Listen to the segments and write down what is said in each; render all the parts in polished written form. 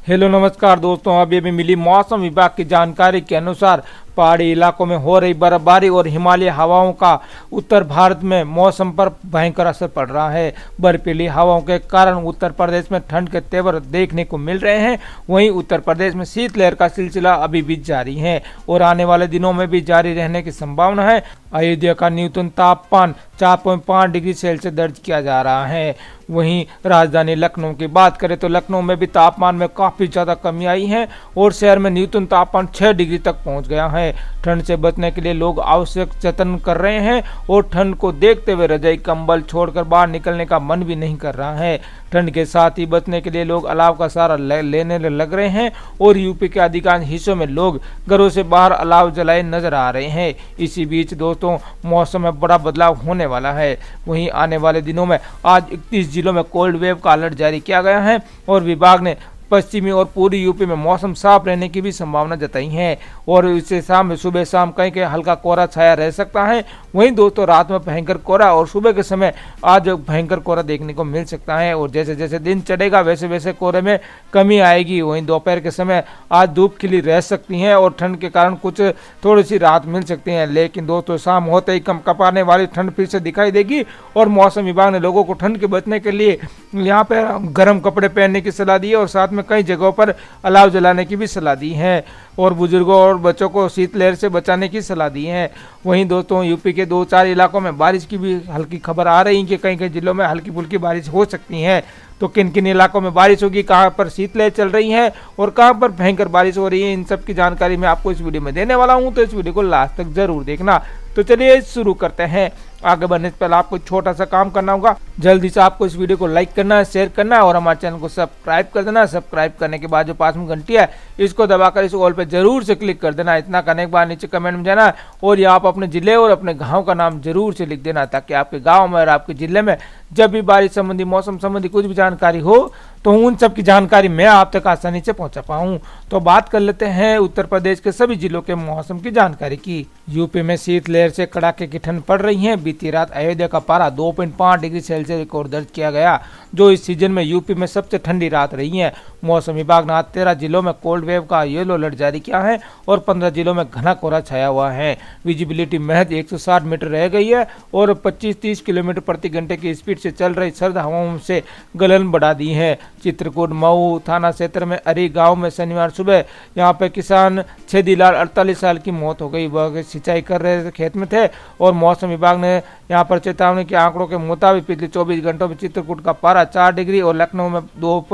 Hello नमस्कार दोस्तों, अभी मिली मौसम विभाग की जानकारी के अनुसार पहाड़ी इलाकों में हो रही बर्फबारी और हिमालयी हवाओं का उत्तर भारत में मौसम पर भयंकर असर पड़ रहा है। बर्फीली हवाओं के कारण उत्तर प्रदेश में ठंड के तेवर देखने को मिल रहे हैं। वहीं उत्तर प्रदेश में शीतलहर का सिलसिला अभी भी जारी है और आने वाले दिनों में भी जारी रहने की संभावना है। अयोध्या का न्यूनतम तापमान 4.5 डिग्री सेल्सियस दर्ज किया जा रहा है। वहीं राजधानी लखनऊ की बात करें तो लखनऊ में भी तापमान में काफी ज्यादा कमी आई है और शहर में न्यूनतम तापमान 6 डिग्री तक पहुंच गया है। ठंड से बचने के लिए लोग आवश्यक जतन कर रहे हैं और ठंड को देखते हुए रजाई कंबल छोड़कर बाहर निकलने का मन भी नहीं कर रहा है। ठंड के साथ ही बचने के लिए लोग अलाव का सहारा लेने लग रहे हैं और यूपी के अधिकांश हिस्सों में लोग घरों से बाहर अलाव जलाए नजर आ रहे हैं। इसी बीच दोस्तों, मौसम में बड़ा बदलाव होने वाला है। वहीं आने वाले दिनों में आज 31 जिलों में कोल्ड वेव का अलर्ट जारी किया गया है और विभाग ने पश्चिमी और पूरी यूपी में मौसम साफ रहने की भी संभावना जताई है और इससे सुबह शाम कहीं कहीं हल्का कोहरा छाया रह सकता है। वहीं दोस्तों, रात में भयंकर कोहरा और सुबह के समय आज भयंकर कोहरा देखने को मिल सकता है और जैसे जैसे दिन चढ़ेगा वैसे वैसे कोहरे में कमी आएगी। वहीं दोपहर के समय आज धूप खिली रह सकती है और ठंड के कारण कुछ थोड़ी सी राहत मिल सकती है। लेकिन दोस्तों, शाम होते ही कम कपाने वाली ठंड फिर से दिखाई देगी और मौसम विभाग ने लोगों को ठंड के बचने के लिए यहाँ पर गर्म कपड़े पहनने की सलाह दी है और साथ में कई जगहों पर अलाव जलाने की भी सलाह दी है और बुजुर्गों और बच्चों को शीतलहर से बचाने की सलाह दी है। वहीं दोस्तों, यूपी के 2-4 इलाकों में बारिश की भी हल्की खबर आ रही है कि कई कई जिलों में हल्की फुल्की बारिश हो सकती है। तो किन किन इलाकों में बारिश होगी, कहां पर शीतलहर चल रही है और कहां पर भयंकर बारिश हो रही है, इन सब की जानकारी मैं आपको इस वीडियो में देने वाला हूं, तो इस वीडियो को लास्ट तक जरूर देखना। तो चलिए शुरू करते हैं। आगे बढ़ने से पहले आपको छोटा सा काम करना होगा, जल्दी से आपको इस वीडियो को लाइक करना है, शेयर करना है और हमारे चैनल को सब्सक्राइब कर देना। सब्सक्राइब करने के बाद जो पास में घंटी है इसको दबाकर इस ऑल पे जरूर से क्लिक कर देना। इतना करने के बाद नीचे कमेंट में जाना और यहाँ आप अपने जिले और अपने गाँव का नाम जरूर से लिख देना ताकि आपके गाँव में और आपके जिले में जब भी बारिश संबंधी मौसम संबंधी कुछ भी जानकारी हो तो उन सब की जानकारी मैं आप तक आसानी से पहुंचा पाऊं। तो बात कर लेते हैं उत्तर प्रदेश के सभी जिलों के मौसम की जानकारी की। यूपी में शीतलहर से कड़ाके की ठंड पड़ रही है। बीती रात अयोध्या का पारा 2.5 डिग्री सेल्सियस रिकॉर्ड दर्ज किया गया, जो इस सीजन में यूपी में सबसे ठंडी रात रही है। मौसम विभाग ने आज 13 जिलों में कोल्ड वेव का येलो अलर्ट जारी किया है और 15 जिलों में घना कोहरा छाया हुआ है। विजिबिलिटी महज 160 मीटर रह गई है और 25-30 किलोमीटर प्रति घंटे की स्पीड से चल रही सर्द हवाओं से गलन बढ़ा दी है। चित्रकूट मऊ थाना क्षेत्र में अरी गांव में शनिवार सुबह यहाँ पे किसान छेदीलाल 48 साल की मौत हो गई। वह सिंचाई कर रहे खेत में थे और मौसम विभाग ने यहाँ पर चेतावनी के आंकड़ों के मुताबिक पिछले 24 घंटों में चित्रकूट का पारा 4 डिग्री और लखनऊ में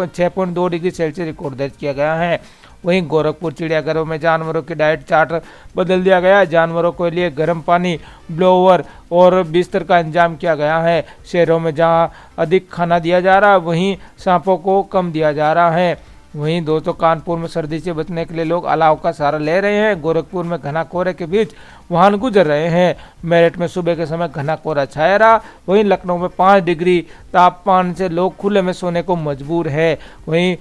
6.2 डिग्री सेल्सियस रिकॉर्ड दर्ज किया गया है। वहीं गोरखपुर चिड़ियाघरों में जानवरों की डाइट चार्ट बदल दिया गया है। जानवरों के लिए गर्म पानी, ब्लोवर और बिस्तर का इंतजाम किया गया है। शहरों में जहां अधिक खाना दिया जा रहा है वहीं सांपों को कम दिया जा रहा है। वहीं दोस्तों, कानपुर में सर्दी से बचने के लिए लोग अलाव का सहारा ले रहे हैं। गोरखपुर में घना कोहरे के बीच वाहन गुजर रहे हैं। मेरठ में सुबह के समय घना कोहरा छाया रहा। वहीं लखनऊ में 5 डिग्री तापमान से लोग खुले में सोने को मजबूर है। वहीं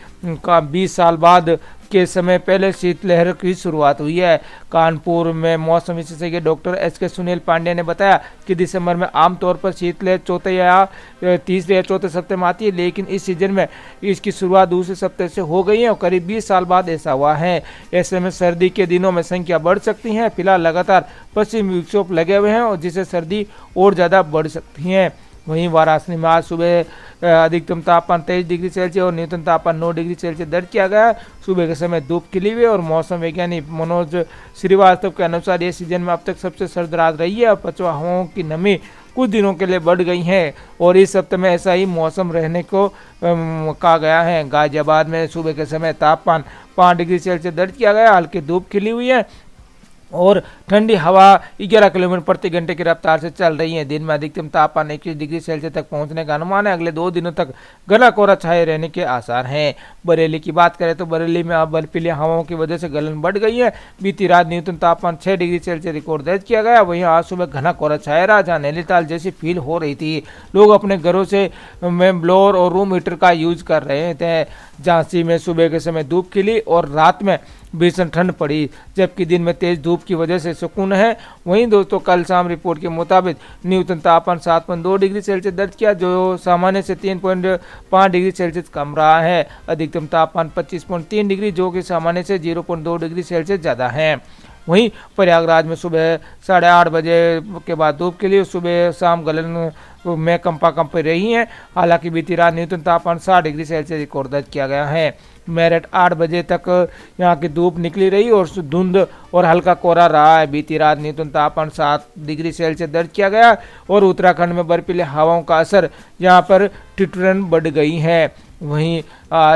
20 साल बाद के समय पहले शीतलहर की शुरुआत हुई है। कानपुर में मौसम विशेषज्ञ डॉक्टर SK सुनील पांडे ने बताया कि दिसंबर में आमतौर पर शीतलहर चौथे या तीसरे या चौथे सप्ताह में आती है, लेकिन इस सीजन में इसकी शुरुआत दूसरे सप्ताह से हो गई है और करीब 20 साल बाद ऐसा हुआ है। ऐसे में सर्दी के दिनों में संख्या बढ़ सकती है। फिलहाल लगातार पश्चिमी विक्षोभ लगे हुए हैं और जिससे सर्दी और ज़्यादा बढ़ सकती है। वहीं वाराणसी में आज सुबह अधिकतम तापमान 23 डिग्री सेल्सियस और न्यूनतम तापमान 9 डिग्री सेल्सियस दर्ज किया गया। सुबह के समय धूप खिली हुई और मौसम वैज्ञानिक मनोज श्रीवास्तव के अनुसार ये सीजन में अब तक सबसे सर्द रात रही है और पछुआ हवाओं की नमी कुछ दिनों के लिए बढ़ गई है और इस हफ्ते में ऐसा ही मौसम रहने को कहा गया है। गाजियाबाद में सुबह के समय तापमान 5 डिग्री सेल्सियस दर्ज किया गया। हल्की धूप खिली हुई है और ठंडी हवा 11 किलोमीटर प्रति घंटे की रफ्तार से चल रही है। दिन में अधिकतम तापमान 21 डिग्री सेल्सियस तक पहुंचने का अनुमान है। अगले 2 दिनों तक घना कोहरा छाए रहने के आसार हैं। बरेली की बात करें तो बरेली में अब बर्फीली हवाओं की वजह से गलन बढ़ गई है। बीती रात न्यूनतम तापमान 6 डिग्री सेल्सियस रिकॉर्ड दर्ज किया गया। वहीं आज सुबह घना कोहरा छाया रहा, जहाँ नैनीताल जैसी फील हो रही थी। लोग अपने घरों से में ब्लोअर और रूम हीटर का यूज कर रहे थे। झांसी में सुबह के समय धूप खिली और रात में भीषण ठंड पड़ी, जबकि दिन में तेज धूप की वजह से सुकून है। वहीं दोस्तों कल शाम रिपोर्ट के मुताबिक न्यूनतम तापमान 7.2 डिग्री सेल्सियस दर्ज किया, जो सामान्य से 3.5 डिग्री सेल्सियस कम रहा है। अधिकतम तापमान 25.3 डिग्री, जो कि सामान्य से 0.2 डिग्री सेल्सियस ज़्यादा है। वहीं प्रयागराज में सुबह 8:30 बजे के बाद धूप के लिए सुबह शाम गलन में कंपा रही है। हालांकि बीती रात न्यूनतम तापमान 60 डिग्री सेल्सियस रिकॉर्ड दर्ज किया गया है। मेरठ 8 बजे तक यहाँ की धूप निकली रही और धुंध और हल्का कोहरा रहा है। बीती रात न्यूनतम तापमान 7 डिग्री सेल्सियस दर्ज किया गया और उत्तराखंड में बर्फीले हवाओं का असर यहाँ पर ठिठुरन बढ़ गई है। वहीं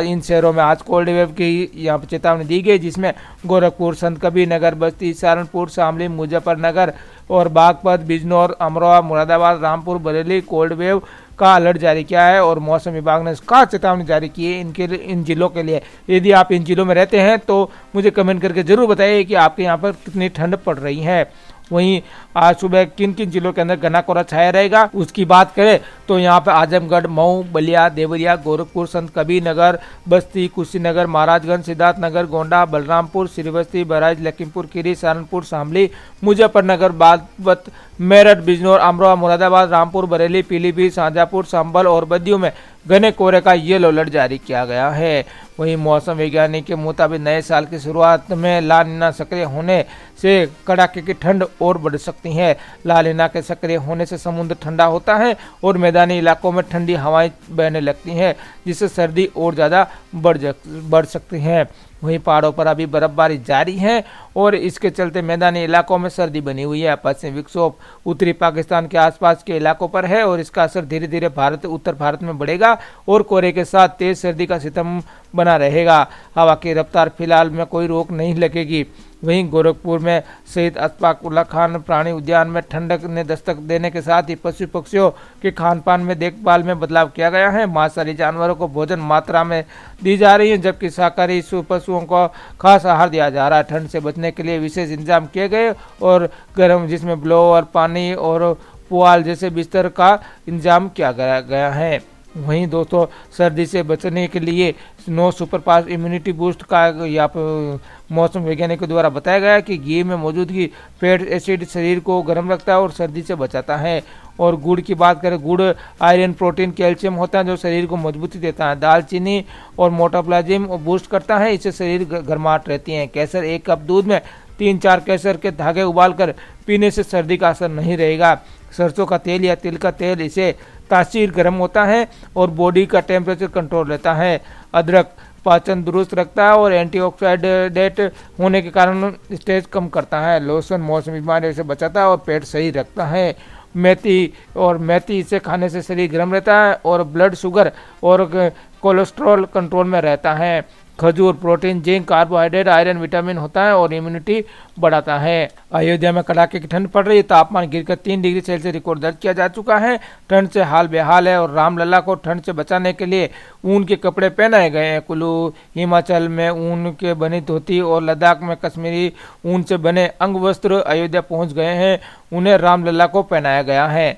इन शहरों में आज कोल्ड वेव की यहाँ पर चेतावनी दी गई, जिसमें गोरखपुर, संत कबीर नगर, बस्ती, सहारनपुर, शामली, मुजफ्फरनगर और बागपत, बिजनौर, अमरोहा, मुरादाबाद, रामपुर, बरेली कोल्ड वेव का अलर्ट जारी किया है और मौसम विभाग ने इसका चेतावनी जारी की है इन जिलों के लिए। यदि आप इन जिलों में रहते हैं तो मुझे कमेंट करके जरूर बताइए कि आपके यहाँ पर कितनी ठंड पड़ रही है। वहीं आज सुबह किन किन जिलों के अंदर घना कोहरा छाया रहेगा उसकी बात करें तो यहाँ पे आजमगढ़, मऊ, बलिया, देवरिया, गोरखपुर, संत कबीर नगर, बस्ती, कुशीनगर, महाराजगंज, सिद्धार्थनगर, गोंडा, बलरामपुर, श्रीबस्ती, बहराइच, लखीमपुर खीरी, सहारनपुर, शामली, मुजफ्फरनगर, बागपत, मेरठ, बिजनौर, अमरोहा, मुरादाबाद, रामपुर, बरेली, पीलीभीत, शाहजहाँपुर, संभल और बद्दियों में घने कोहरे का येलो अलर्ट जारी किया गया है। वहीं मौसम वैज्ञानिक के मुताबिक नए साल की शुरुआत में ला निना सक्रिय होने से कड़ाके की ठंड और बढ़ सकती है। ला निना के सक्रिय होने से समुद्र ठंडा होता है और मैदानी इलाकों में ठंडी हवाएं बहने लगती हैं, जिससे सर्दी और ज़्यादा बढ़ सकती है। वहीं पहाड़ों पर अभी बर्फबारी जारी है और इसके चलते मैदानी इलाकों में सर्दी बनी हुई है। पश्चिमी विक्षोभ उत्तरी पाकिस्तान के आसपास के इलाकों पर है और इसका असर धीरे धीरे उत्तर भारत में बढ़ेगा और कोहरे के साथ तेज सर्दी का सितम बना रहेगा। हवा की रफ्तार फिलहाल में कोई रोक नहीं लगेगी। वहीं गोरखपुर में शहीद अशफाक उल्लाह खान प्राणी उद्यान में ठंडक ने दस्तक देने के साथ ही पशु पक्षियों के खान पान में देखभाल में बदलाव किया गया है। मांसाहारी जानवरों को भोजन मात्रा में दी जा रही है, जबकि शाकाहारी पशुओं को खास आहार दिया जा रहा है। ठंड से बचने के लिए विशेष इंतजाम किए गए और गर्म जिसमें ब्लोअर, पानी और पुआल जैसे बिस्तर का इंतजाम किया गया है। वहीं दोस्तों सर्दी से बचने के लिए स्नो सुपरफास्ट इम्यूनिटी बूस्ट का यहाँ पर मौसम वैज्ञानिकों द्वारा बताया गया है कि घी में मौजूदगी फैट एसिड शरीर को गर्म रखता है और सर्दी से बचाता है। और गुड़ की बात करें, गुड़ आयरन, प्रोटीन, कैल्शियम होता है जो शरीर को मजबूती देता है। दालचीनी और मेटाबॉलिज्म बूस्ट करता है, इससे शरीर गर्माहट रहती है। केसर, 1 कप दूध में 3-4 केसर के धागे उबालकर पीने से सर्दी का असर नहीं रहेगा। सरसों का तेल या तिल का तेल, इसे तासीर गर्म होता है और बॉडी का टेम्परेचर कंट्रोल रहता है। अदरक पाचन दुरुस्त रखता है और एंटीऑक्सीडेंट होने के कारण स्ट्रेस कम करता है। लहसुन मौसमी बीमारियों से बचाता है और पेट सही रखता है। मेथी इसे खाने से शरीर गर्म रहता है और ब्लड शुगर और कोलेस्ट्रॉल कंट्रोल में रहता है। खजूर protein, zinc, carbohydrate, iron, vitamin होता है और इम्यूनिटी बढ़ाता है। अयोध्या में कड़ाके की ठंड पड़ रही है, तापमान गिरकर 3 डिग्री सेल्सियस रिकॉर्ड दर्ज किया जा चुका है। ठंड से हाल बेहाल है और रामलला को ठंड से बचाने के लिए ऊन के कपड़े पहनाए गए हैं। कुल्लू हिमाचल में ऊन के बनी धोती और लद्दाख में कश्मीरी ऊन से बने अंग वस्त्र अयोध्या पहुंच गए हैं, उन्हें रामलला को पहनाया गया है।